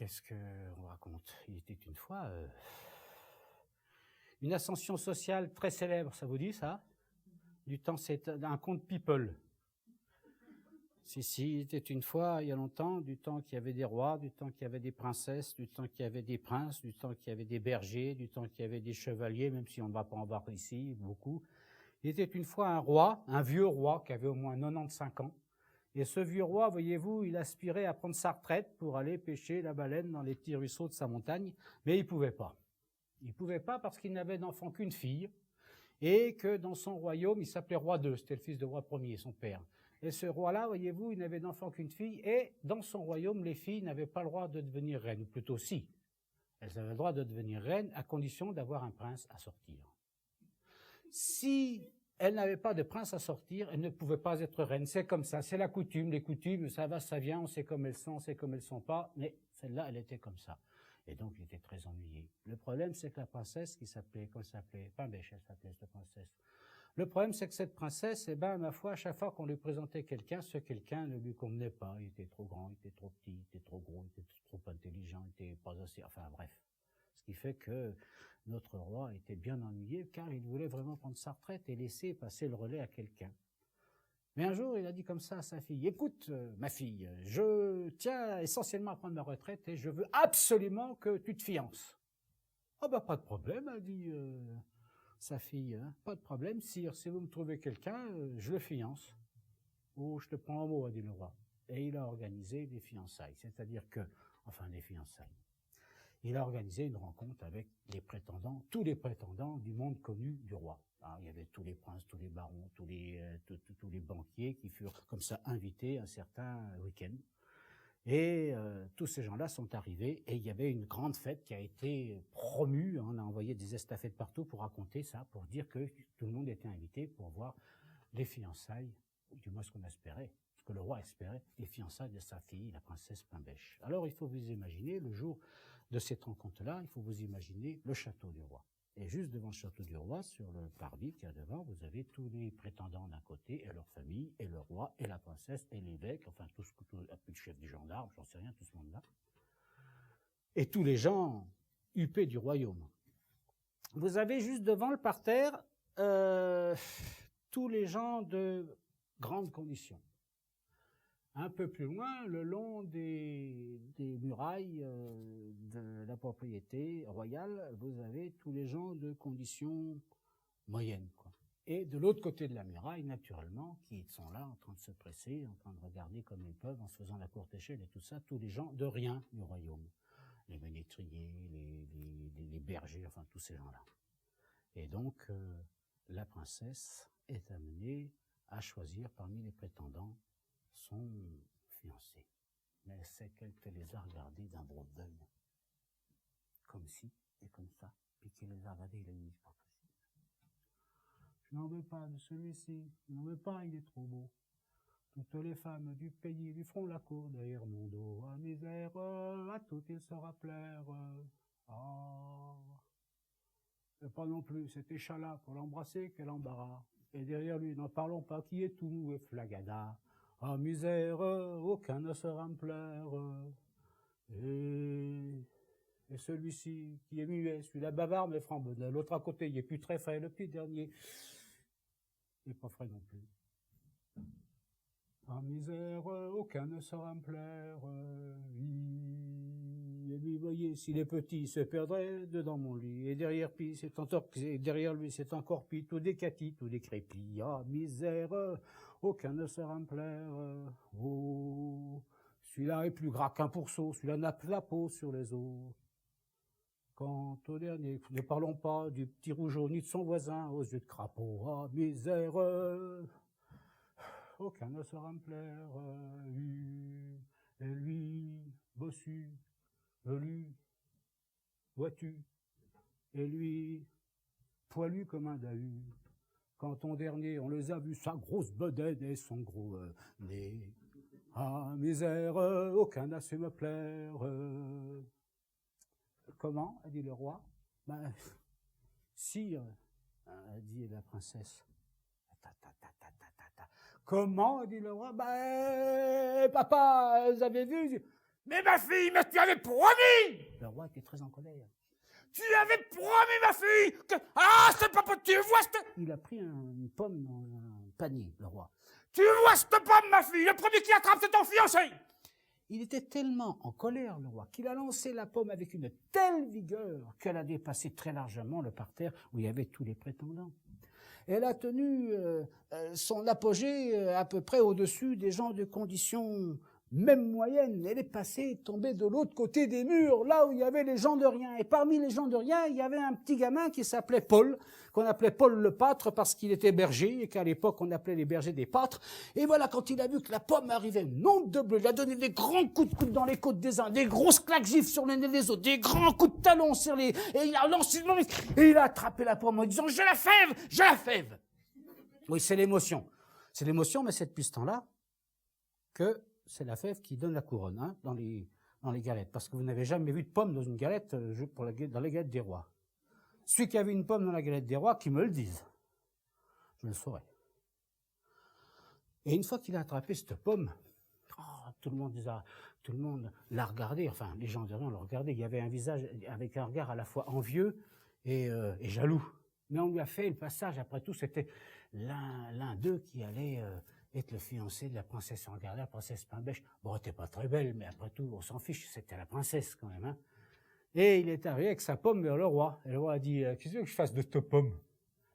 qu'est-ce qu'on raconte? Il était une fois une ascension sociale très célèbre, ça vous dit ça? Du temps, c'est un conte people. Si, il était une fois, il y a longtemps, du temps qu'il y avait des rois, du temps qu'il y avait des princesses, du temps qu'il y avait des princes, du temps qu'il y avait des bergers, du temps qu'il y avait des chevaliers, même si on ne va pas en voir ici, beaucoup. Il était une fois un roi, un vieux roi qui avait au moins 95 ans. Et ce vieux roi, voyez-vous, il aspirait à prendre sa retraite pour aller pêcher la baleine dans les petits ruisseaux de sa montagne, mais il pouvait pas. Il pouvait pas parce qu'il n'avait d'enfant qu'une fille, et que dans son royaume, il s'appelait roi II, c'était le fils de roi Ier, son père. Et ce roi-là, voyez-vous, il n'avait d'enfant qu'une fille, et dans son royaume, les filles n'avaient pas le droit de devenir reines, ou plutôt si. Elles avaient le droit de devenir reines à condition d'avoir un prince à sortir. Si elles n'avaient pas de prince à sortir, elles ne pouvaient pas être reines. C'est comme ça, c'est la coutume. Les coutumes, ça va, ça vient, on sait comme elles sont, on sait comme elles sont pas, mais celle-là, elle était comme ça. Et donc, il était très ennuyé. Le problème, c'est que la princesse qui s'appelait, comment elle s'appelait? Pimbèche, elle s'appelait, cette princesse. Le problème, c'est que cette princesse, ma foi, à chaque fois qu'on lui présentait quelqu'un, ce quelqu'un ne lui convenait pas. Il était trop grand, il était trop petit, il était trop gros, il était trop intelligent, il était pas assez, enfin, bref. Ce qui fait que notre roi était bien ennuyé, car il voulait vraiment prendre sa retraite et laisser passer le relais à quelqu'un. Mais un jour, il a dit comme ça à sa fille, « Écoute, ma fille, je tiens essentiellement à prendre ma retraite et je veux absolument que tu te fiances. » « Ah bah pas de problème, a dit sa fille, hein. Pas de problème, sire, si vous me trouvez quelqu'un, je le fiance. »« Oh, je te prends en mot, a dit le roi. » Et il a organisé des fiançailles, c'est-à-dire que, enfin des fiançailles. Il a organisé une rencontre avec les prétendants, tous les prétendants du monde connu du roi. Alors, il y avait tous les princes, tous les barons, tous les banquiers qui furent comme ça invités un certain week-end. Et tous ces gens-là sont arrivés et il y avait une grande fête qui a été promue. On a envoyé des estafettes partout pour raconter ça, pour dire que tout le monde était invité pour voir les fiançailles, ou du moins ce qu'on espérait, ce que le roi espérait, les fiançailles de sa fille, la princesse Pimbèche. Alors il faut vous imaginer, le jour de cette rencontre-là, il faut vous imaginer le château du roi. Et juste devant le château du roi, sur le parvis qu'il y a devant, vous avez tous les prétendants d'un côté, et leur famille, et le roi, et la princesse, et l'évêque, enfin tout le chef du gendarme, j'en sais rien, tout ce monde-là. Et tous les gens huppés du royaume. Vous avez juste devant le parterre tous les gens de grandes conditions. Un peu plus loin, le long des murailles de la propriété royale, vous avez tous les gens de conditions moyennes, quoi. Et de l'autre côté de la muraille, naturellement, qui sont là en train de se presser, en train de regarder comme ils peuvent, en se faisant la courte échelle et tout ça, tous les gens de rien du royaume. Les ménétriers, les bergers, enfin tous ces gens-là. Et donc, la princesse est amenée à choisir parmi les prétendants son fiancé. Mais c'est qu'elle les a regardés d'un gros d'œil. Comme ci et comme ça. Puis qu'il les a regardés, il a dit, c'est pas possible. Je n'en veux pas de celui-ci. Je n'en veux pas, il est trop beau. Toutes les femmes du pays lui feront la cour derrière mon dos. À misère, à toutes il saura plaire. Ah. Et pas non plus, c'était Chala pour l'embrasser, quel embarras. Et derrière lui, n'en parlons pas, qui est tout mou et flagada. Ah misère, aucun ne saura me plaire. Et celui-ci, qui est muet, celui-là bavard mais franc, de l'autre à côté, il est plus très frais, le petit dernier, il est pas frais non plus. Ah misère, aucun ne saura me plaire. Et lui, voyez, s'il est petit, il se perdrait dedans mon lit. Et derrière lui, c'est encore pis, tout décati, tout décrépit. Ah misère, aucun ne saura me plaire. Oh, celui-là est plus gras qu'un pourceau, celui-là n'a la peau sur les os. Quant au dernier, ne parlons pas du petit rougeau ni de son voisin aux yeux de crapaud. Ah misère, aucun ne saura me plaire. Et lui, bossu, velu, vois-tu, et lui, poilu comme un dahu. Quand ton dernier, on les a vus, sa grosse bedaine et son gros nez. Ah, misère, aucun n'a su me plaire. Comment, a dit le roi. Ben, sire, a dit la princesse. Comment, a dit le roi. Ben, papa, vous avez vu, Mais ma fille, mais tu avais promis! Le roi était très en colère. Tu avais promis, ma fille, que... Ah, c'est pas possible, tu vois cette... Il a pris une pomme dans un panier, le roi. Tu vois cette pomme, ma fille, le premier qui attrape, c'est ton fiancé! Il était tellement en colère, le roi, qu'il a lancé la pomme avec une telle vigueur qu'elle a dépassé très largement le parterre où il y avait tous les prétendants. Elle a tenu son apogée à peu près au-dessus des gens de condition même moyenne. Elle est passée, tombée de l'autre côté des murs, là où il y avait les gens de rien. Et parmi les gens de rien, il y avait un petit gamin qui s'appelait Paul, qu'on appelait Paul le pâtre parce qu'il était berger, et qu'à l'époque on appelait les bergers des pâtres. Et voilà, quand il a vu que la pomme arrivait, nom de bleu, il a donné des grands coups de coude dans les côtes des uns, des grosses claques gifles sur les nez des autres, des grands coups de talon sur les... Et il a lancé et il a attrapé la pomme en disant « Je la fève, je la fève !» Oui, c'est l'émotion. C'est l'émotion, mais c'est depuis ce temps-là que c'est la fève qui donne la couronne, hein, dans les galettes. Parce que vous n'avez jamais vu de pomme dans une galette dans les galettes des rois. Celui qui a vu une pomme dans la galette des rois, qui me le dise. Je le saurai. Et une fois qu'il a attrapé cette pomme, tout le monde l'a regardé, enfin, les gens de rien l'ont regardé. Il y avait un visage avec un regard à la fois envieux et jaloux. Mais on lui a fait le passage, après tout, c'était l'un d'eux qui allait être le fiancé de la princesse Angara, la princesse Pimbèche. Bon, elle n'était pas très belle, mais après tout, on s'en fiche, c'était la princesse quand même. Hein. Et il est arrivé avec sa pomme vers le roi. Et le roi a dit, qu'est-ce que tu veux que je fasse de cette pomme?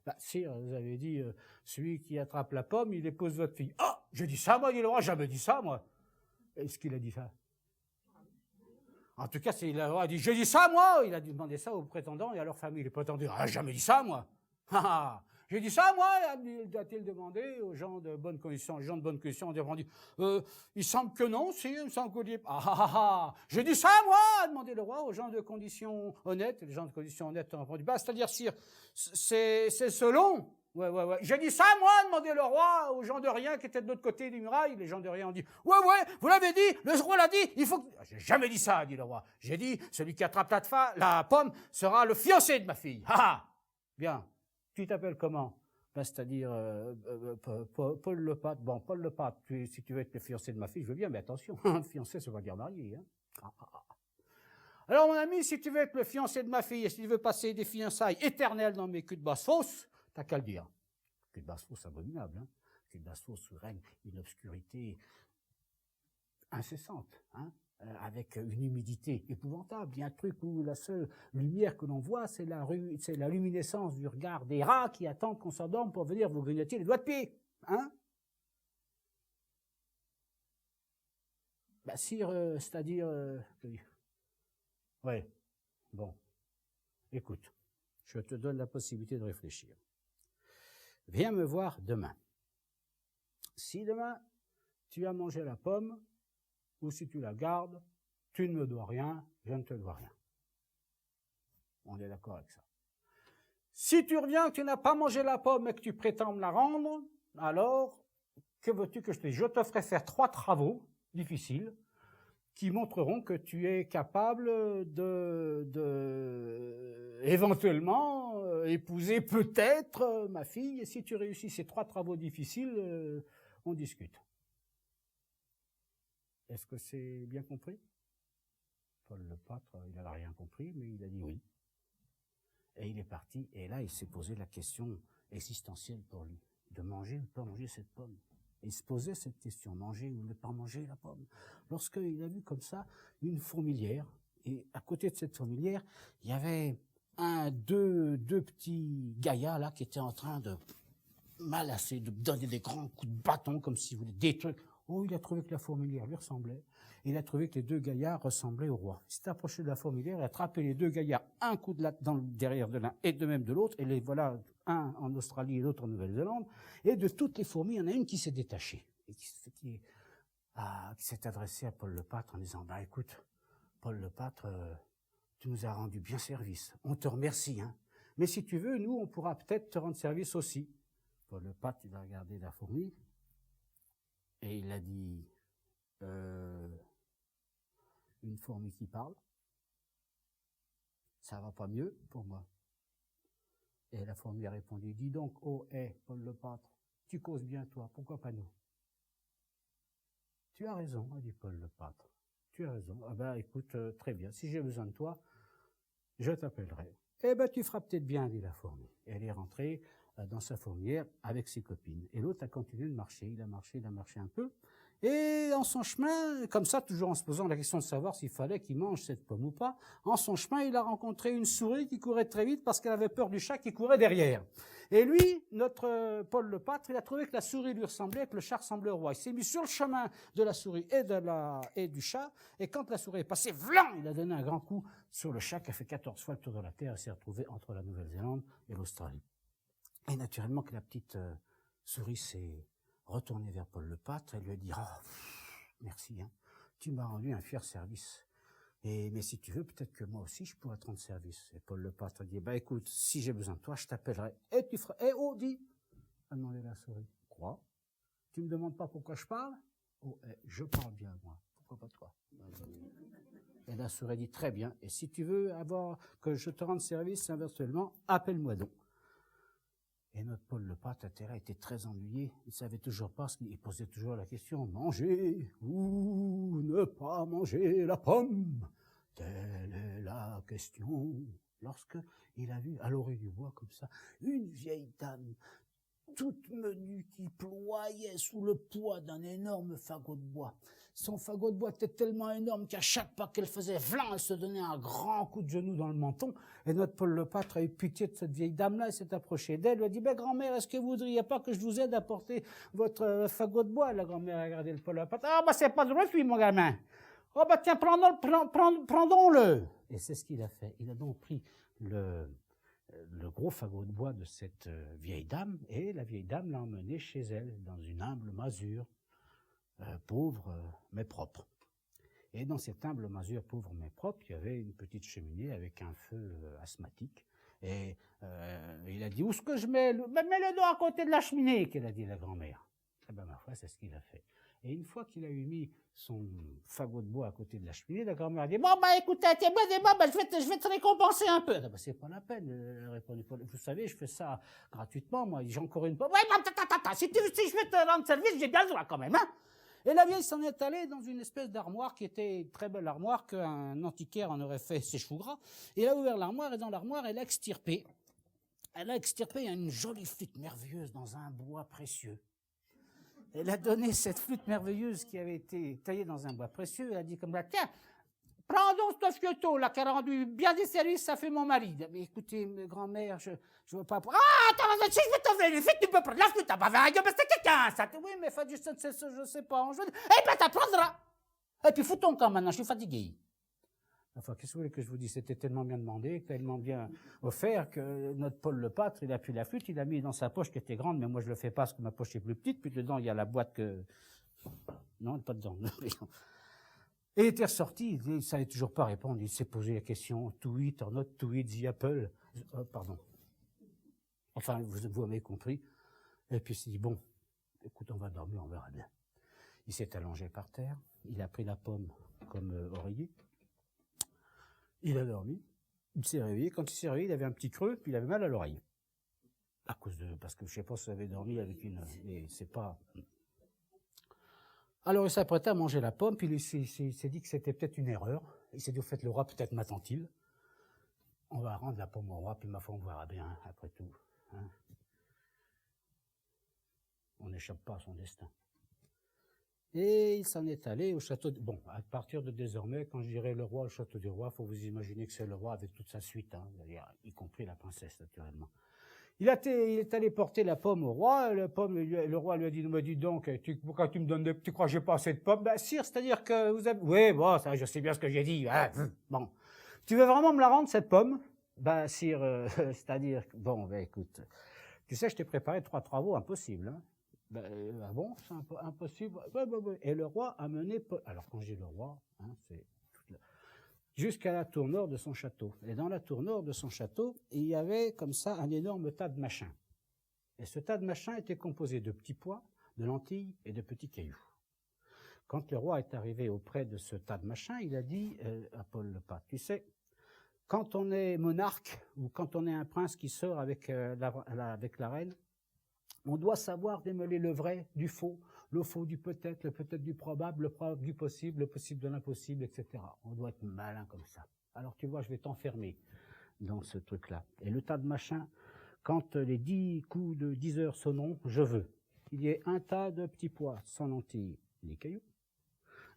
Bah, sire, vous avez dit, celui qui attrape la pomme, il épouse votre fille. Ah, j'ai dit ça, moi, dit le roi, jamais dit ça, moi. Est-ce qu'il a dit ça? En tout cas, le roi a dit, j'ai dit ça, moi. Il a demandé ça aux prétendants et à leur famille. Les prétendants, ah, jamais dit ça, moi. J'ai dit ça, moi, a-t-il demandé aux gens de bonne condition. Les gens de bonne condition ont répondu, il semble que non, si, il semble que vous dites, j'ai dit ça, moi, a demandé le roi aux gens de condition honnête. Les gens de condition honnête ont répondu, c'est-à-dire, sire, c'est selon. Ouais. J'ai dit ça, moi, a demandé le roi aux gens de rien qui étaient de l'autre côté des murailles. Les gens de rien ont dit, ouais, vous l'avez dit, le roi l'a dit, il faut que... J'ai jamais dit ça, dit le roi. J'ai dit, celui qui attrape la pomme sera le fiancé de ma fille. Bien. Tu t'appelles comment? Ben, c'est-à-dire Paul le pâtre. Bon, Paul le pâtre, si tu veux être le fiancé de ma fille, je veux bien, mais attention, fiancé, ça veut dire marié. Hein. Alors, mon ami, si tu veux être le fiancé de ma fille et si tu veux passer des fiançailles éternelles dans mes culs de basse-fosse, t'as qu'à le dire. Cul de basse-fosse abominable. Hein. Cul de basse-fosse où règne une obscurité incessante. Hein. Avec une humidité épouvantable. Il y a un truc où la seule lumière que l'on voit, c'est la luminescence du regard des rats qui attendent qu'on s'endorme pour venir vous grignoter les doigts de pied. Hein? Bah, sire, c'est-à-dire... ouais, bon. Écoute, je te donne la possibilité de réfléchir. Viens me voir demain. Si demain, tu as mangé la pomme, ou si tu la gardes, tu ne me dois rien, je ne te dois rien. On est d'accord avec ça. Si tu reviens, que tu n'as pas mangé la pomme et que tu prétends me la rendre, alors, que veux-tu que je te dise? Je te ferai faire 3 travaux difficiles qui montreront que tu es capable de éventuellement épouser peut-être ma fille. Et si tu réussis ces 3 travaux difficiles, on discute. Est-ce que c'est bien compris? Paul le pâtre, il n'avait rien compris, mais il a dit oui. Et il est parti, et là, il s'est posé la question existentielle pour lui, de manger ou de ne pas manger cette pomme. Et il se posait cette question, manger ou ne pas manger la pomme. Lorsqu'il a vu comme ça une fourmilière, et à côté de cette fourmilière, il y avait deux petits gaillards là qui étaient en train de malasser, de donner des grands coups de bâton, comme si vous voulez détruire. Oh, il a trouvé que la fourmilière lui ressemblait. Il a trouvé que les 2 gaillards ressemblaient au roi. Il s'est approché de la fourmilière, il a attrapé les 2 gaillards, un coup de latte dans le derrière de l'un et de même de l'autre, et les voilà, un en Australie et l'autre en Nouvelle-Zélande. Et de toutes les fourmis, il y en a une qui s'est détachée, et qui s'est adressée à Paul le pâtre en disant, bah écoute, Paul le pâtre, tu nous as rendu bien service. On te remercie, hein. Mais si tu veux, nous, on pourra peut-être te rendre service aussi. Paul le pâtre, il a regardé la fourmi, et il a dit, une fourmi qui parle, ça va pas mieux pour moi. Et la fourmi a répondu, dis donc, Paul le pâtre, tu causes bien toi, pourquoi pas nous? Tu as raison, a dit Paul le pâtre, tu as raison. Ah ben, écoute, très bien. Si j'ai besoin de toi, je t'appellerai. Eh ben, tu feras peut-être bien, dit la fourmi. Et elle est rentrée dans sa fourmilière avec ses copines. Et l'autre a continué de marcher. Il a marché un peu. Et en son chemin, comme ça, toujours en se posant la question de savoir s'il fallait qu'il mange cette pomme ou pas, en son chemin, il a rencontré une souris qui courait très vite parce qu'elle avait peur du chat qui courait derrière. Et lui, notre Paul le pâtre, il a trouvé que la souris lui ressemblait, que le chat ressemblait au roi. Il s'est mis sur le chemin de la souris et du chat, et quand la souris est passée, vlan, il a donné un grand coup sur le chat qui a fait 14 fois le tour de la Terre et s'est retrouvé entre la Nouvelle-Zélande et l'Australie. Et naturellement que la petite souris s'est retournée vers Paul le pâtre et lui a dit « Oh, merci, hein, tu m'as rendu un fier service. Mais si tu veux, peut-être que moi aussi, je pourrais te rendre service. » Et Paul le pâtre a dit « Bah écoute, si j'ai besoin de toi, je t'appellerai. Et tu feras... » Eh oh, dis, a demandé la souris. « Quoi? Tu me demandes pas pourquoi je parle? » « Oh, je parle bien, moi. Pourquoi pas toi? » Et la souris dit « Très bien. Et si tu veux que je te rende service inversement, appelle-moi donc. » Et notre Paul le pâtre était très ennuyé. Il savait toujours pas il posait toujours la question, manger ou ne pas manger la pomme? Telle est la question. Lorsque il a vu à l'orée du bois comme ça, une vieille dame toute menue qui ployait sous le poids d'un énorme fagot de bois. Son fagot de bois était tellement énorme qu'à chaque pas qu'elle faisait, vlan, elle se donnait un grand coup de genou dans le menton. Et notre Paul le pâtre a eu pitié de cette vieille dame-là, il s'est approché d'elle, lui a dit, grand-mère, est-ce que vous voudriez pas que je vous aide à porter votre fagot de bois? La grand-mère a regardé le Paul le pâtre. Ah, c'est pas de refus, mon gamin. Oh, tiens, prendons-le. Et c'est ce qu'il a fait. Il a donc pris le gros fagot de bois de cette vieille dame, et la vieille dame l'a emmené chez elle, dans une humble masure, pauvre mais propre. Et dans cette humble masure pauvre mais propre, il y avait une petite cheminée avec un feu asthmatique, et il a dit, où est-ce que je mets mets-le dos à côté de la cheminée, qu'elle a dit la grand-mère. Eh ben, ma foi, c'est ce qu'il a fait. Et une fois qu'il a eu mis son fagot de bois à côté de la cheminée, la grand-mère a dit, écoute, t'es bon, je vais te récompenser un peu. Ah, c'est pas la peine, répondit Paul. Vous savez, je fais ça gratuitement, moi, j'ai encore une pomme. Si je vais te rendre service, j'ai bien le droit quand même, hein. Et la vieille s'en est allée dans une espèce d'armoire qui était une très belle armoire qu'un antiquaire en aurait fait ses choux gras. Et elle a ouvert l'armoire, et dans l'armoire, elle a extirpé une jolie flûte merveilleuse dans un bois précieux. Elle a donné cette flûte merveilleuse qui avait été taillée dans un bois précieux. Elle a dit comme ça, tiens, prends donc ce fieuteau là qui a rendu bien des services, ça fait mon mari. Mais écoutez, grand-mère, je veux pas... Ah, attends, si je vais t'ouvrir les flûtes, tu peux prendre la flûte. Ah, c'est quelqu'un, ça. Oui, mais je sais pas. Eh ben, t'apprendras. Et puis, fous ton camp maintenant, je suis fatigué. Enfin, qu'est-ce que vous voulez que je vous dise? C'était tellement bien demandé, tellement bien offert que notre Paul le pâtre, il a pris la flûte, il l'a mis dans sa poche qui était grande, mais moi je le fais pas parce que ma poche est plus petite, puis dedans il y a la boîte que... Non, pas dedans. Et il était ressorti, il savait toujours pas répondre, il s'est posé la question, to it or not to it the apple. Pardon. Enfin, vous m'avez compris. Et puis il s'est dit, bon, écoute, on va dormir, on verra bien. Il s'est allongé par terre, il a pris la pomme comme oreiller. Il a dormi, il s'est réveillé. Quand il s'est réveillé, il avait un petit creux, puis il avait mal à l'oreille. Parce que je sais pas si vous avez dormi avec une, mais c'est pas. Alors il s'apprêtait à manger la pomme, puis il s'est dit que c'était peut-être une erreur. Il s'est dit, au fait, le roi peut-être m'attend-il. On va rendre la pomme au roi, puis ma foi, on verra bien, après tout. Hein. On n'échappe pas à son destin. Et il s'en est allé au château Bon, à partir de désormais, quand je dirais le roi au château du roi, faut vous imaginer que c'est le roi avec toute sa suite, hein, y compris la princesse, naturellement. Il est allé porter la pomme au roi, le roi lui a dit, me dis donc, pourquoi tu me donnes tu crois que j'ai pas assez de pommes? Ben, sire, c'est-à-dire que vous avez, oui, bon, ça, je sais bien ce que j'ai dit, hein, bon. Tu veux vraiment me la rendre, cette pomme? Ben, sire, c'est-à-dire, bon, ben, écoute, tu sais, je t'ai préparé 3 travaux impossibles, hein. Ah bon, c'est impossible. Et le roi a mené, alors quand je dis le roi, hein, c'est jusqu'à la tour nord de son château. Et dans la tour nord de son château, il y avait comme ça un énorme tas de machins. Et ce tas de machins était composé de petits pois, de lentilles et de petits cailloux. Quand le roi est arrivé auprès de ce tas de machins, il a dit à Paul le pâtre, tu sais, quand on est monarque ou quand on est un prince qui sort avec la reine, on doit savoir démêler le vrai du faux, le faux du peut-être, le peut-être du probable, le probable du possible, le possible de l'impossible, etc. On doit être malin comme ça. Alors tu vois, je vais t'enfermer dans ce truc-là. Et le tas de machins, quand les 10 coups de 10 heures sonneront, je veux qu'il y ait un tas de petits pois sans lentilles ni cailloux,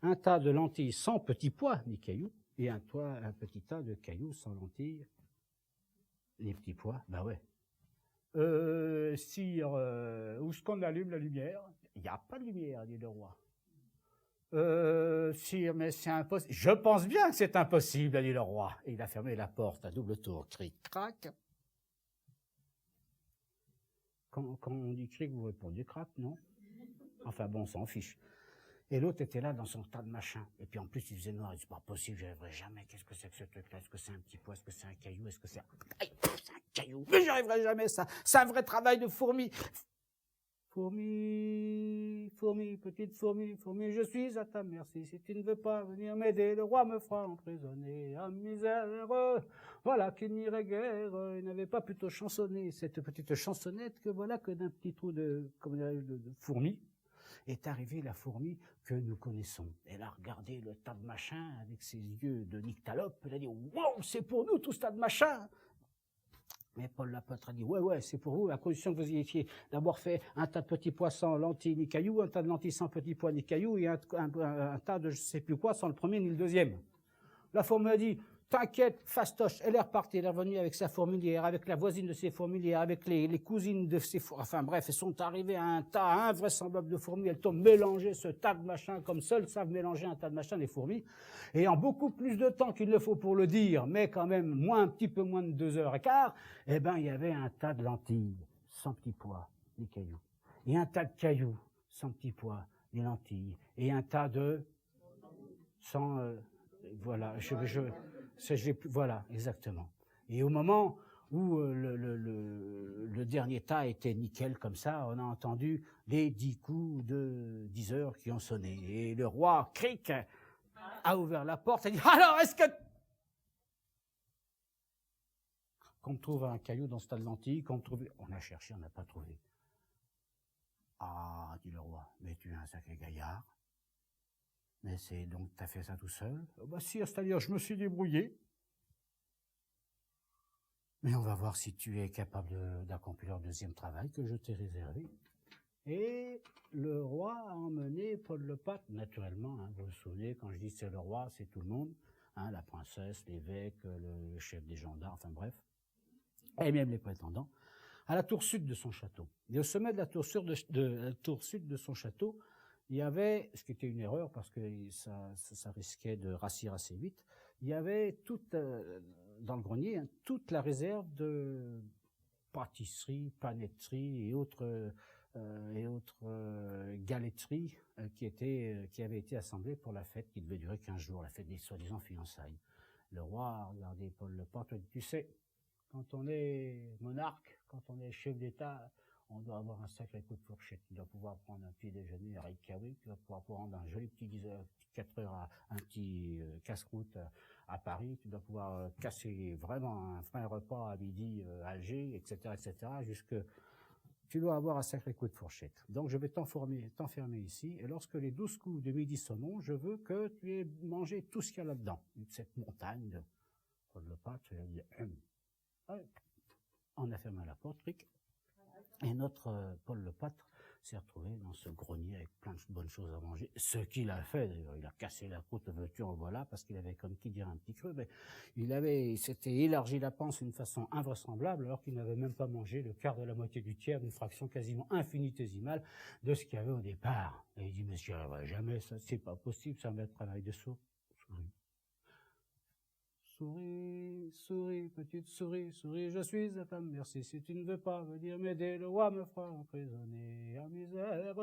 un tas de lentilles sans petits pois ni cailloux, et un petit tas de cailloux sans lentilles ni petits pois. Ben ouais. Sire, où est-ce qu'on allume la lumière? Il n'y a pas de lumière, dit le roi. Sire, mais c'est impossible. Je pense bien que c'est impossible, a dit le roi. Et il a fermé la porte à double tour. Cric, crac. Quand on dit cric, vous répondez crac, non? Enfin bon, on s'en fiche. Et l'autre était là dans son tas de machins. Et puis en plus, il faisait noir. Il dit, c'est pas possible, j'y arriverai jamais. Qu'est-ce que c'est que ce truc-là? Est-ce que c'est un petit pois? Est-ce que c'est un caillou? Est-ce que c'est un caillou? Mais j'y arriverai jamais, ça. C'est un vrai travail de fourmi. Fourmi, fourmi, petite fourmi, fourmi, je suis à ta merci. Si tu ne veux pas venir m'aider, le roi me fera emprisonner. À misère, voilà qu'il n'irait guère. Il n'avait pas plutôt chansonné cette petite chansonnette que voilà que d'un petit trou de fourmi est arrivée la fourmi que nous connaissons. Elle a regardé le tas de machins avec ses yeux de nyctalope. Elle a dit « Wow, c'est pour nous tout ce tas de machins !» Mais Paul Lapôtre a dit, ouais, c'est pour vous, à condition que vous ayez d'abord fait un tas de petits pois sans lentilles ni cailloux, un tas de lentilles sans petits pois ni cailloux, et un tas de je sais plus quoi sans le premier ni le deuxième. La fourmi a dit, t'inquiète, fastoche, elle est repartie, elle est revenue avec sa fourmilière, avec la voisine de ses fourmilières, avec les cousines de ses fourmilières, enfin bref, elles sont arrivées à un tas invraisemblable de fourmis, elles ont mélangé ce tas de machins comme seules savent mélanger un tas de machins, les fourmis, et en beaucoup plus de temps qu'il le faut pour le dire, mais quand même un petit peu moins de 2h15, eh ben il y avait un tas de lentilles, sans petits pois, ni cailloux, et un tas de cailloux, sans petits pois, ni lentilles, et un tas de voilà, voilà, exactement. Et au moment où le dernier tas était nickel comme ça, on a entendu les 10 coups de 10 heures qui ont sonné. Et le roi, cric, a ouvert la porte et dit, alors est-ce que... Qu'on trouve un caillou dans ce tas de lentilles, on a cherché, on n'a pas trouvé. Ah, dit le roi, mais tu es un sacré gaillard. Mais c'est donc, t'as fait ça tout seul? Bah si, c'est-à-dire, je me suis débrouillé. Mais on va voir si tu es capable d'accomplir le deuxième travail que je t'ai réservé. Et le roi a emmené Paul Lepâtre, naturellement, hein, vous vous souvenez, quand je dis c'est le roi, c'est tout le monde, hein, la princesse, l'évêque, le chef des gendarmes, enfin bref, et même les prétendants, à la tour sud de son château. Et au sommet de la tour sud de son château, il y avait, ce qui était une erreur parce que ça risquait de rassir assez vite, il y avait dans le grenier, hein, toute la réserve de pâtisseries, panetteries et autres galetteries qui avaient été assemblées pour la fête qui devait durer 15 jours, la fête des soi-disant fiançailles. Le roi a regardé Paul Lepâtre et dit, tu sais, quand on est monarque, quand on est chef d'État, on doit avoir un sacré coup de fourchette. Tu dois pouvoir prendre un petit déjeuner à Reykjavik, tu dois pouvoir prendre un joli petit 4 heures un petit casse-croûte à Paris, tu dois pouvoir casser vraiment un vrai repas à midi à Alger, etc., jusque... Tu dois avoir un sacré coup de fourchette. Donc je vais t'enfermer ici, et lorsque les 12 coups de midi sonneront, je veux que tu aies mangé tout ce qu'il y a là-dedans. Cette montagne de Paul Lepâtre, tu vas dire, on a fermé la porte, Rick. Et notre Paul Lepâtre s'est retrouvé dans ce grenier avec plein de bonnes choses à manger. Ce qu'il a fait, d'ailleurs, il a cassé la croûte, veux-tu en voilà, parce qu'il avait, comme qui dirait, un petit creux, mais il s'était élargi la panse d'une façon invraisemblable, alors qu'il n'avait même pas mangé le quart de la moitié du tiers, d'une fraction quasiment infinitésimale de ce qu'il y avait au départ. Et il dit, mais j'y arriverai jamais, ça, c'est pas possible, ça va être travail de sourd. Souris, souris, petite souris, souris, je suis à ta merci. Si tu ne veux pas venir m'aider, le roi me fera emprisonner. À misère,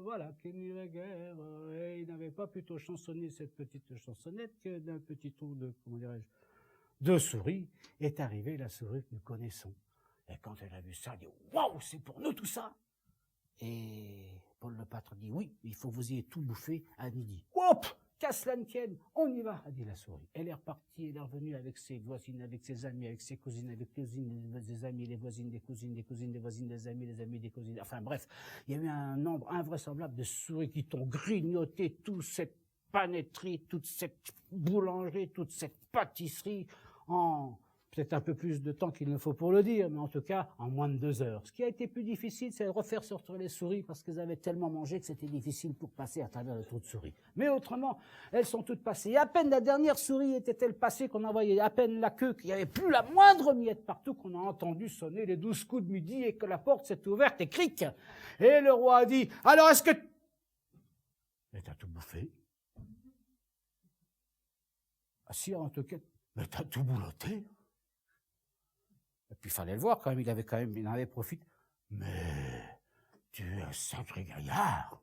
voilà qu'il n'irait guère. Et il n'avait pas plutôt chansonné cette petite chansonnette que d'un petit tour de, de souris est arrivée la souris que nous connaissons. Et quand elle a vu ça, elle dit, waouh, c'est pour nous tout ça. Et Paul Lepâtre dit, oui, il faut que vous ayez tout bouffé à midi. Hop! qu'à cela ne tienne, on y va, a dit la souris. Elle est repartie, elle est revenue avec ses voisines, avec ses amis, avec ses cousines, avec les cousines des amis, les voisines des cousines, des cousines des voisines des amis, les amis des cousines. Enfin bref, il y avait un nombre invraisemblable de souris qui t'ont grignoté toute cette panetterie, toute cette boulangerie, toute cette pâtisserie en peut-être un peu plus de temps qu'il ne faut pour le dire, mais en tout cas en moins de 2 heures. Ce qui a été plus difficile, c'est de refaire sortir les souris parce qu'elles avaient tellement mangé que c'était difficile pour passer à travers le trou de souris. Mais autrement, elles sont toutes passées. Et à peine la dernière souris était-elle passée qu'on envoyait à peine la queue, qu'il n'y avait plus la moindre miette partout, qu'on a entendu sonner les 12 coups de midi et que la porte s'est ouverte et cric. Et le roi a dit, alors est-ce que... Mais t'as tout bouffé. Ah si, en tout cas, mais t'as tout boulotté. Et puis il fallait le voir quand même, il en avait profité. Mais tu es un sacré gaillard.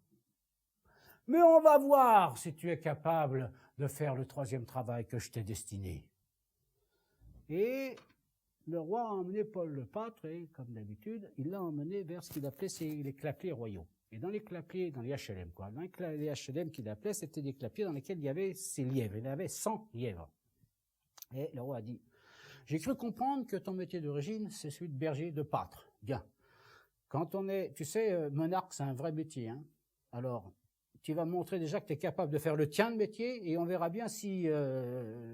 Mais on va voir si tu es capable de faire le 3e travail que je t'ai destiné. Et le roi a emmené Paul le pâtre et, comme d'habitude, il l'a emmené vers ce qu'il appelait les clapiers royaux. Et dans les clapiers, dans les HLM, quoi. Dans les HLM qu'il appelait, c'était des clapiers dans lesquels il y avait ces lièvres. Il y avait 100 lièvres. Et le roi a dit, j'ai cru comprendre que ton métier d'origine, c'est celui de berger, de pâtre. Bien. Quand on est, tu sais, monarque, c'est un vrai métier, hein. Alors, tu vas montrer déjà que tu es capable de faire le tien de métier et on verra bien si,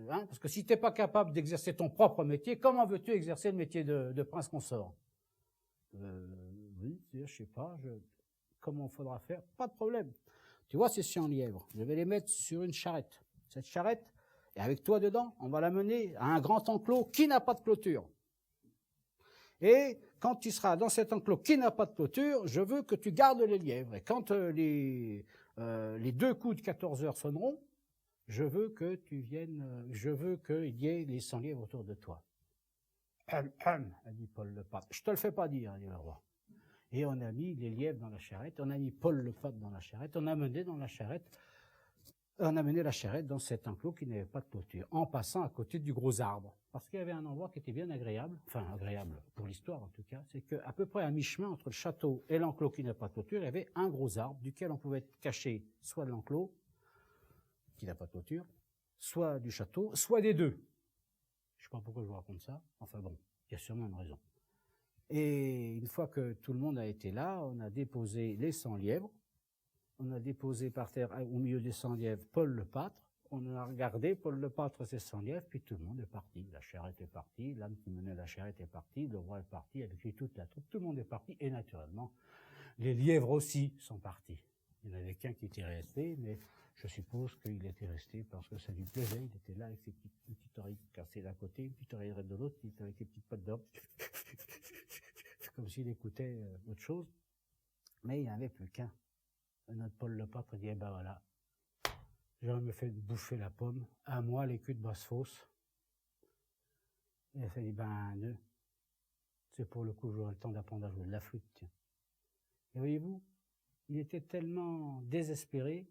parce que si tu n'es pas capable d'exercer ton propre métier, comment veux-tu exercer le métier de prince consort? Oui, je sais pas, comment il faudra faire? Pas de problème. Tu vois ces 100 lièvres, je vais les mettre sur une charrette. Cette charrette, et avec toi dedans, on va la mener à un grand enclos qui n'a pas de clôture. Et quand tu seras dans cet enclos qui n'a pas de clôture, je veux que tu gardes les lièvres. Et quand les 2 coups de 14 heures sonneront, je veux que tu viennes, je veux qu'il y ait les 100 lièvres autour de toi. A dit Paul le pâtre. Je te le fais pas dire, dit le roi. Et on a mis les lièvres dans la charrette, on a mis Paul le pâtre dans la charrette, on a mené la charrette dans cet enclos qui n'avait pas de clôture, en passant à côté du gros arbre. Parce qu'il y avait un endroit qui était bien agréable, enfin agréable pour l'histoire en tout cas, c'est qu'à peu près à mi-chemin entre le château et l'enclos qui n'a pas de clôture, il y avait un gros arbre duquel on pouvait être caché soit de l'enclos, qui n'a pas de clôture, soit du château, soit des deux. Je ne sais pas pourquoi je vous raconte ça, enfin bon, il y a sûrement une raison. Et une fois que tout le monde a été là, on a déposé les 100 lièvres, on a déposé par terre, au milieu des 100 lièvres, Paul le pâtre, on a regardé Paul le pâtre et ses 100 lièvres, puis tout le monde est parti. La charrette est partie, l'âne qui menait la charrette est parti, le roi est parti, avec lui toute la troupe, tout le monde est parti, et naturellement, les lièvres aussi sont partis. Il n'y en avait qu'un qui était resté, mais je suppose qu'il était resté parce que ça lui plaisait, il était là avec ses petites oreilles cassées d'un côté, une petite oreille de l'autre, il était avec ses petites pattes d'or, comme s'il écoutait autre chose. Mais il n'y en avait plus qu'un. Notre Paul le pâtre dit, eh ben voilà, j'aurais me fait bouffer la pomme, à moi les culs de basse-fosse. Et elle s'est dit, ben, c'est pour le coup, j'aurai le temps d'apprendre à jouer de la flûte, tiens. Et voyez-vous, il était tellement désespéré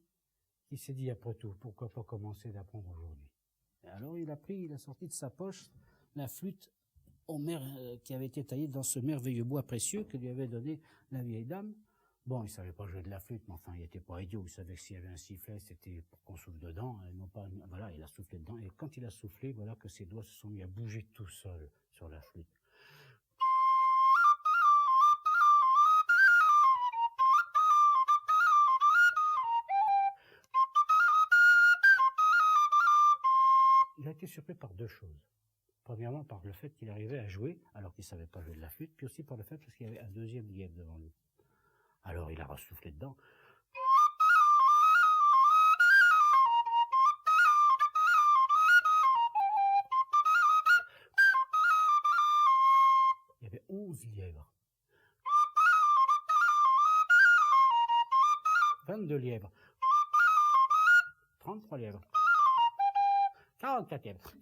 qu'il s'est dit, après tout, pourquoi pas commencer d'apprendre aujourd'hui? Et alors il a sorti de sa poche la flûte qui avait été taillée dans ce merveilleux bois précieux que lui avait donné la vieille dame. Bon, il savait pas jouer de la flûte, mais enfin, il était pas idiot. Il savait que s'il y avait un sifflet, c'était pour qu'on souffle dedans, et non pas, voilà, il a soufflé dedans. Et quand il a soufflé, voilà que ses doigts se sont mis à bouger tout seuls sur la flûte. Il a été surpris par 2 choses. Premièrement, par le fait qu'il arrivait à jouer, alors qu'il savait pas jouer de la flûte, puis aussi par le fait parce qu'il y avait un 2e lièvre devant lui. Alors il a ressoufflé dedans. Il y avait 11 lièvres. 22 lièvres. 33 lièvres. 44 lièvres.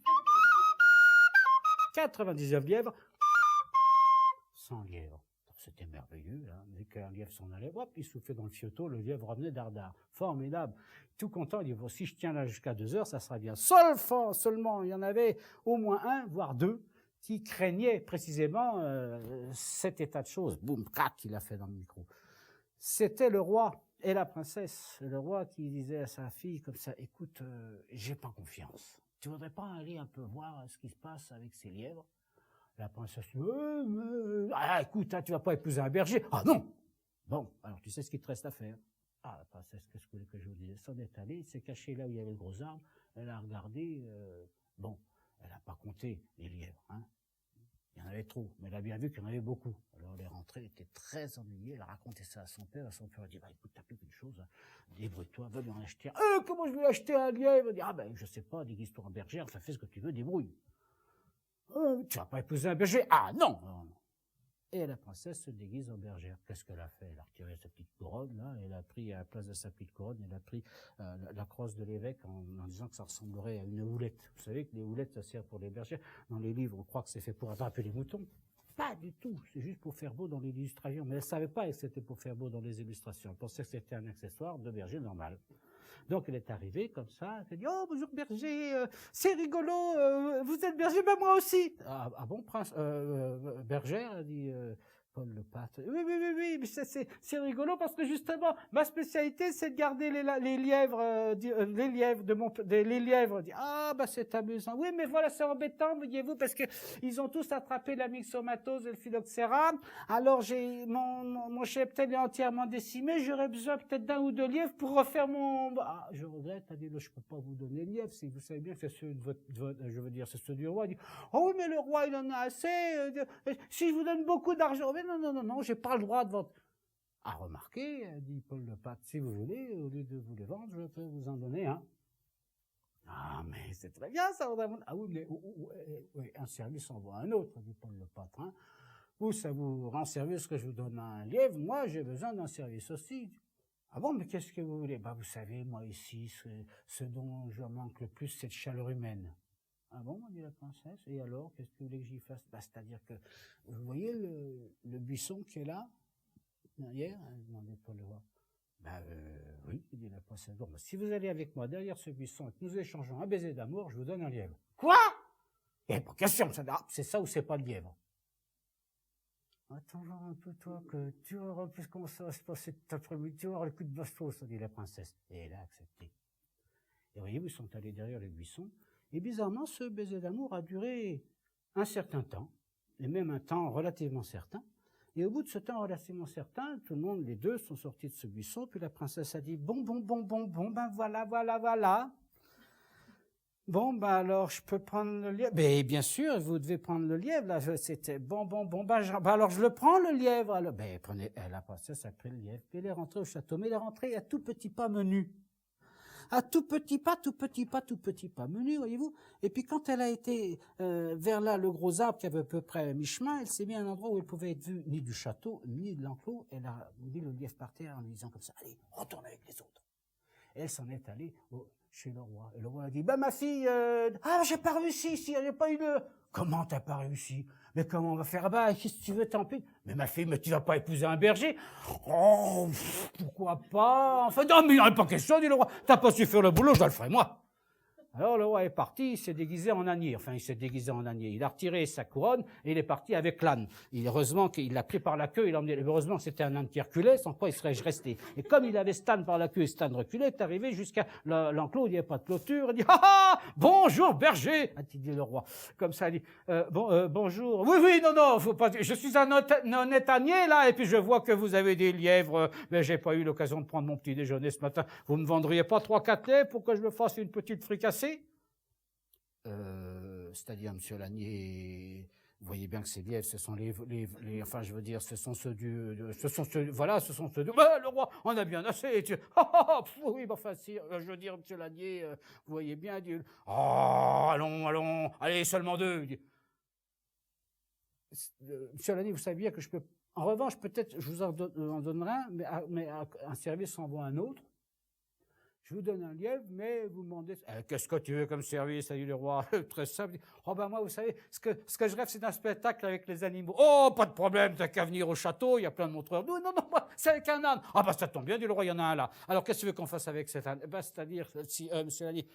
99 lièvres. 100 lièvres. C'était merveilleux, là. Dès qu'un lièvre s'en allait, hop, il soufflait dans le fioto, le lièvre revenait dardard. Formidable. Tout content, il dit, bon, si je tiens là jusqu'à 2 heures, ça sera bien. Seulement, il y en avait au moins 1, voire 2, qui craignaient précisément cet état de choses. Boum, crac, il a fait dans le micro. C'était le roi Et la princesse, le roi qui disait à sa fille comme ça, écoute, j'ai pas confiance. Tu voudrais pas aller un peu voir ce qui se passe avec ces lièvres? La princesse, écoute, hein, tu vas pas épouser un berger. Ah non! Bon, alors tu sais ce qu'il te reste à faire. Ah, la princesse, qu'est-ce que vous voulez que je vous dise? Elle s'en est allée, s'est cachée là où il y avait le gros arbre, elle a regardé, bon, elle n'a pas compté les lièvres, hein. Il y en avait trop, mais elle a bien vu qu'il y en avait beaucoup. Alors elle est rentrée, elle était très ennuyée, elle a raconté ça à son père a dit, bah écoute, t'as plus qu'une chose, hein. Débrouille-toi, va lui en acheter un. Comment je vais acheter un lièvre? Elle dit, ah ben, je sais pas, déguise-toi en bergère, enfin fais ce que tu veux, débrouille. Tu vas pas épouser un berger? Ah non, non, non. Et la princesse se déguise en bergère. Qu'est-ce qu'elle a fait? Elle a retiré sa petite couronne, là, elle a pris, à la place de sa petite couronne, elle a pris la crosse de l'évêque en disant que ça ressemblerait à une houlette. Vous savez que les houlettes, ça sert pour les bergères. Dans les livres, on croit que c'est fait pour attraper les moutons. Pas du tout, c'est juste pour faire beau dans l'illustration. Mais elle savait pas que c'était pour faire beau dans les illustrations. Elle pensait que c'était un accessoire de berger normal. Donc elle est arrivée comme ça, elle dit, oh bonjour berger, c'est rigolo, vous êtes berger, ben moi aussi. Ah bon prince, bergère, a dit Paul le Pâtre. Oui, oui, oui, oui, mais c'est rigolo parce que justement, ma spécialité c'est de garder les lièvres, les lièvres les lièvres. Dit, ah bah c'est amusant. Oui, mais voilà, c'est embêtant, voyez-vous, parce que ils ont tous attrapé la myxomatose et le phylloxéra. Alors mon cheptel est entièrement décimé, j'aurais besoin peut-être d'un ou deux lièvres pour refaire mon... Ah, je regrette, a dit, je peux pas vous donner le lièvre, si vous savez bien que c'est ceux de je veux dire, c'est ceux du roi. Il dit, oh oui, mais le roi, il en a assez, si je vous donne beaucoup d'argent, mais non, j'ai pas le droit de vendre. Ah, remarquez, dit Paul le Pâtre, si vous voulez, au lieu de vous les vendre, je peux vous en donner un. Ah, mais c'est très bien, ça voudrait... Ah oui, mais oui, un service en vaut un autre, dit Paul le Pâtre, hein. Vous, ça vous rend service que je vous donne un lièvre, moi, j'ai besoin d'un service aussi. Ah bon, mais qu'est-ce que vous voulez? Bah, vous savez, moi, ici, ce dont je manque le plus, c'est de chaleur humaine. Ah bon, m'a dit la princesse, et alors, qu'est-ce que vous voulez que j'y fasse? Bah, c'est-à-dire que, vous voyez le buisson qui est là, derrière? Elle demandait Paul le roi. Bah, oui, dit la princesse. Bon, bah, si vous allez avec moi derrière ce buisson et que nous échangeons un baiser d'amour, je vous donne un lièvre. Quoi? Eh, pas question, c'est ça ou c'est pas le lièvre? Attends voir un peu, toi, que tu verras plus comment ça va se passer cet après-midi, tu vas avoir le coup de bastos, dit la princesse. Et elle a accepté. Et voyez-vous, ils sont allés derrière le buisson, et bizarrement, ce baiser d'amour a duré un certain temps, et même un temps relativement certain. Et au bout de ce temps relativement certain, tout le monde, les deux, sont sortis de ce buisson, puis la princesse a dit, bon, ben voilà. Bon, ben alors, je peux prendre le lièvre. Ben, bien sûr, vous devez prendre le lièvre, là. C'était bon, ben alors je le prends, le lièvre. Alors, ben, prenez, la princesse a pris le lièvre, puis elle est rentrée au château, mais elle est rentrée à tout petit pas menu. À tout petit pas menu, voyez-vous. Et puis quand elle a été vers là, le gros arbre qui avait à peu près mi-chemin, elle s'est mis à un endroit où elle pouvait être vue ni du château, ni de l'enclos. Elle a mis le lièvre par terre en lui disant comme ça, allez, retourne avec les autres. Et elle s'en est allée chez le roi. Et le roi a dit, bah ma fille, j'ai pas réussi ici, j'ai pas eu de... Comment t'as pas réussi? Mais comment on va faire? Bah, qu'est-ce que tu veux, tant pis. Mais ma fille, mais tu vas pas épouser un berger? Oh, pourquoi pas? Enfin, non, mais il n'y en a pas question, dit le roi. T'as pas su faire le boulot, je le ferai moi. Alors le roi est parti, il s'est déguisé en ânier. Il a retiré sa couronne et il est parti avec l'âne. Heureusement qu'il l'a pris par la queue, il l'a emmené. Heureusement que c'était un âne qui reculait, sans quoi il serait resté. Et comme il avait Stan par la queue et Stan reculé, il est arrivé jusqu'à l'enclos, il n'y avait pas de clôture. Il dit, bonjour berger, a-t-il dit le roi. Comme ça, il dit, bonjour. Oui, non, faut pas. Je suis un honnête ânier là, et puis je vois que vous avez des lièvres, mais j'ai pas eu l'occasion de prendre mon petit déjeuner ce matin. Vous me vendriez pas 3-4 lièvres pour que je me fasse une petite fricassée? C'est-à-dire, monsieur Lanier, vous voyez bien que ces lièvres, ce sont enfin, je veux dire, ce sont ceux le roi, on a bien assez, oui, enfin, si, je veux dire, monsieur Lanier, vous voyez bien, allons, allez, seulement 2. Monsieur Lanier, vous savez bien que je peux, en revanche, peut-être, je vous en donnerai un, mais un service en vaut un autre. Je vous donne un lièvre, mais vous me demandez, qu'est-ce que tu veux comme service, a dit le roi. Très simple. Moi, vous savez, ce que je rêve, c'est d'un spectacle avec les animaux. Oh, pas de problème, t'as qu'à venir au château, il y a plein de montreurs. Non, c'est avec un âne. Ah, ça tombe bien, dit le roi, il y en a un là. Alors, qu'est-ce que tu veux qu'on fasse avec cet âne? C'est-à-dire, si, monsieur Lani,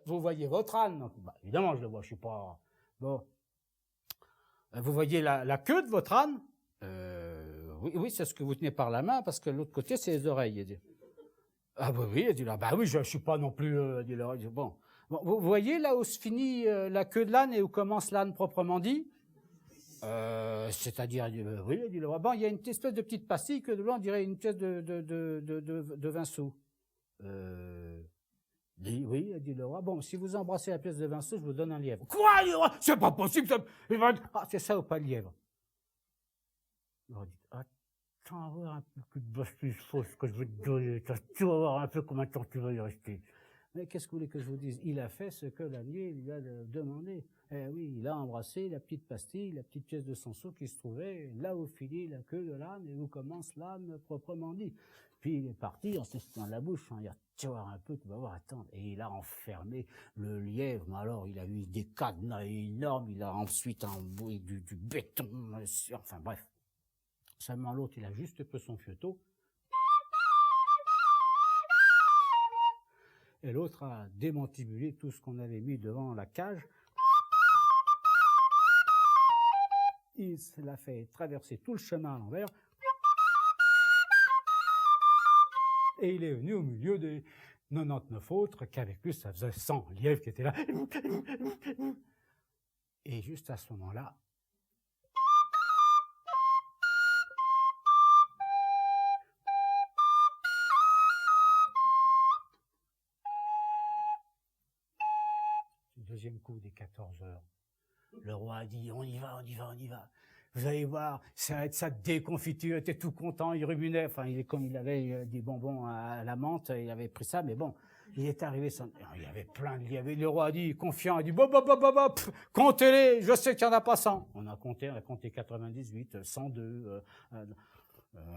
vous voyez votre âne. Évidemment, je le vois, je suis pas... Bon. Vous voyez la queue de votre âne? Oui, c'est ce que vous tenez par la main, parce que l'autre côté, c'est les oreilles. Ah bah oui, elle dit là, bah oui, je suis pas non plus, dit le roi. Bon. Bon, vous voyez là où se finit la queue de l'âne et où commence l'âne proprement dit? C'est-à-dire, oui, dit le roi. Bon, il y a une espèce de petite pastille que de loin on dirait une pièce de 20 sous. Dit, oui, dit le roi. Bon, si vous embrassez la pièce de 20 sous, je vous donne un lièvre. Quoi, dit le roi? C'est pas possible. Ah, c'est ça ou pas le lièvre? Le roi dit, attends, voir un peu de bosse plus fausse que je veux te donner. Tu vas voir un peu combien de temps tu vas y rester. Mais qu'est-ce que vous voulez que je vous dise? Il a fait ce que l'ânier lui a demandé. Eh oui, il a embrassé la petite pastille, la petite pièce de 100 sous qui se trouvait là où finit la queue de l'âne et où commence l'âne proprement dit. Puis il est parti en s'essuant la bouche, en disant, tu vas voir un peu, tu vas voir, attends. Et il a enfermé le lièvre, mais alors il a mis des cadenas énormes, il a ensuite emboué du béton, enfin bref. Seulement l'autre, il a juste peu son fioto. Et l'autre a démantibulé tout ce qu'on avait mis devant la cage. Il l'a fait traverser tout le chemin à l'envers. Et il est venu au milieu des 99 autres, qu'avec lui, ça faisait 100 lièvres qui étaient là. Et juste à ce moment-là, deuxième coup des 14 heures. Le roi a dit, on y va, on y va, on y va. Vous allez voir, ça va être sa déconfiture, il était tout content, il ruminait, enfin, comme il avait des bonbons à la menthe, il avait pris ça, mais bon, il est arrivé, il y avait plein de lièvres. Le roi a dit, confiant, il dit, comptez-les, je sais qu'il n'y en a pas 100. On a compté 98, 102,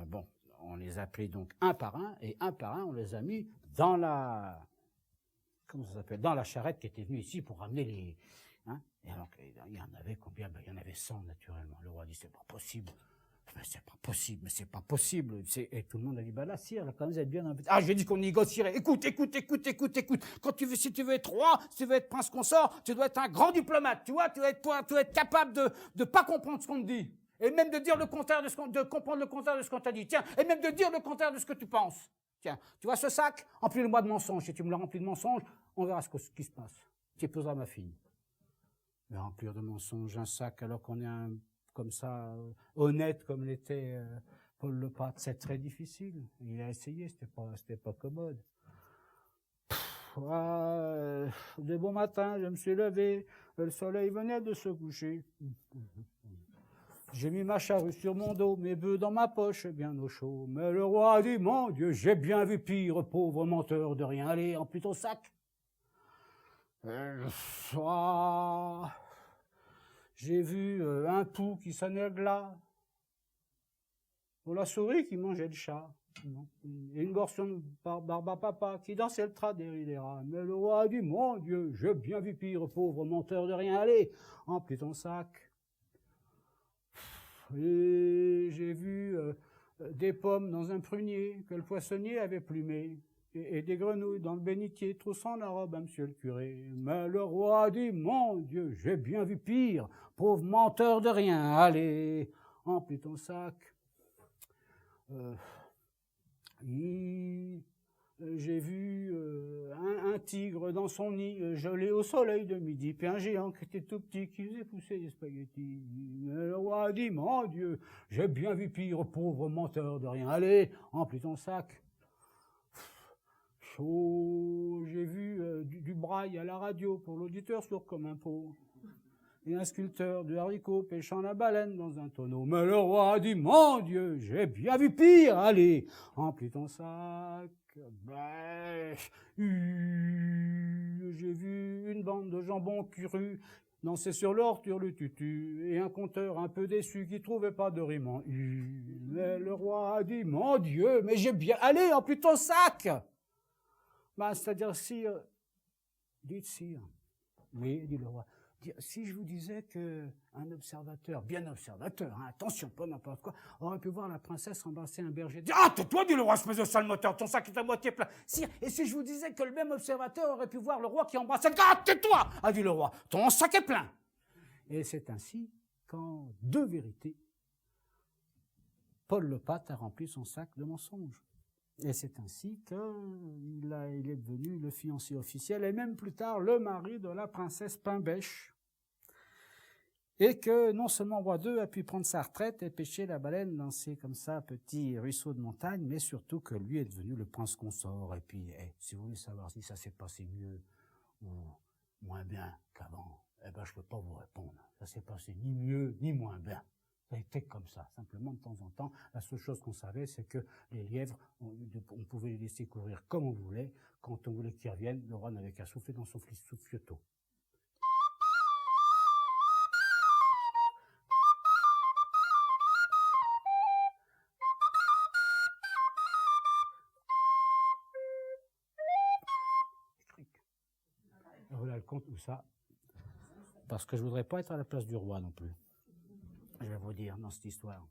bon, on les appelait donc un par un, et un par un, on les a mis dans la, comment ça s'appelle, dans la charrette qui était venue ici pour ramener les, hein. Et alors, il y en avait combien? Ben, il y en avait 100 naturellement. Le roi dit, c'est pas possible. Mais c'est pas possible, mais c'est pas possible. Et tout le monde a dit, bah là, sire, là, quand vous êtes bien dans... Ah, j'ai dit qu'on négocierait. Écoute. Quand si tu veux être roi, si tu veux être prince consort, tu dois être un grand diplomate, tu vois, tu dois être capable de pas comprendre ce qu'on te dit. Et même de dire le contraire de comprendre le contraire de ce qu'on t'a dit. Tiens, et même de dire le contraire de ce que tu penses. Tiens, tu vois ce sac? Remplis-le-moi de mensonges. Si tu me le remplis de mensonges, on verra ce qui se passe. Tu épouseras ma fille. Mais remplir de mensonges un sac alors qu'on est comme ça, honnête comme l'était Paul Le Pâtre, c'est très difficile. Il a essayé, c'était pas commode. De bon matin, je me suis levé, le soleil venait de se coucher. J'ai mis ma charrue sur mon dos, mes bœufs dans ma poche, bien au chaud. Mais le roi a dit, mon Dieu, j'ai bien vu pire, pauvre menteur de rien. Allez, emplis ton sac. J'ai vu un pou qui sonnait le glas, ou la souris qui mangeait le chat, et une gorsion Barbapapa qui dansait le tradéridéra. Mais le roi a dit, mon Dieu, j'ai bien vu pire, pauvre menteur de rien. Allez, emplis ton sac. Et j'ai vu des pommes dans un prunier que le poissonnier avait plumé, et des grenouilles dans le bénitier, troussant la robe à monsieur le curé. Mais le roi a dit, mon Dieu, j'ai bien vu pire, pauvre menteur de rien. Allez, emplis ton sac. J'ai vu un tigre dans son nid, gelé au soleil de midi, puis un géant qui était tout petit, qui faisait pousser des spaghettis. Mais le roi a dit, mon Dieu, j'ai bien vu pire, pauvre menteur de rien. Allez, emplis ton sac. Chaud, j'ai vu du braille à la radio pour l'auditeur sourd comme un pot. Et un sculpteur de haricots pêchant la baleine dans un tonneau. Mais le roi a dit, mon Dieu, j'ai bien vu pire. Allez, emplis ton sac. J'ai vu une bande de jambon cru danser sur l'or sur le tutu, et un conteur un peu déçu qui trouvait pas de rime en U. Mais le roi a dit, mon Dieu, mais j'ai bien... Allez, emplis ton sac. C'est-à-dire, sire... Dites, sire. Oui, dit le roi. Si je vous disais qu'un observateur, bien observateur, hein, attention, pas n'importe quoi, aurait pu voir la princesse embrasser un berger. Ah, tais-toi, dit le roi, espèce de sale moteur, ton sac est à moitié plein. Sire, et si je vous disais que le même observateur aurait pu voir le roi qui embrassait... Ah, tais-toi, a dit le roi, ton sac est plein. Et c'est ainsi qu'en deux vérités, Paul Le Pâtre a rempli son sac de mensonges. Et c'est ainsi qu'il est devenu le fiancé officiel et même plus tard le mari de la princesse Pimbèche. Et que non seulement Roi II a pu prendre sa retraite et pêcher la baleine dans ces comme ça petits ruisseaux de montagne, mais surtout que lui est devenu le prince consort. Et puis, si vous voulez savoir si ça s'est passé mieux ou moins bien qu'avant, je ne peux pas vous répondre. Ça s'est passé ni mieux ni moins bien. Ça a été comme ça. Simplement, de temps en temps, la seule chose qu'on savait, c'est que les lièvres, on pouvait les laisser courir comme on voulait. Quand on voulait qu'ils reviennent, le roi n'avait qu'à souffler dans son fioto. Voilà le compte où ça. Parce que je voudrais pas être à la place du roi non plus. Je vais vous dire dans cette histoire.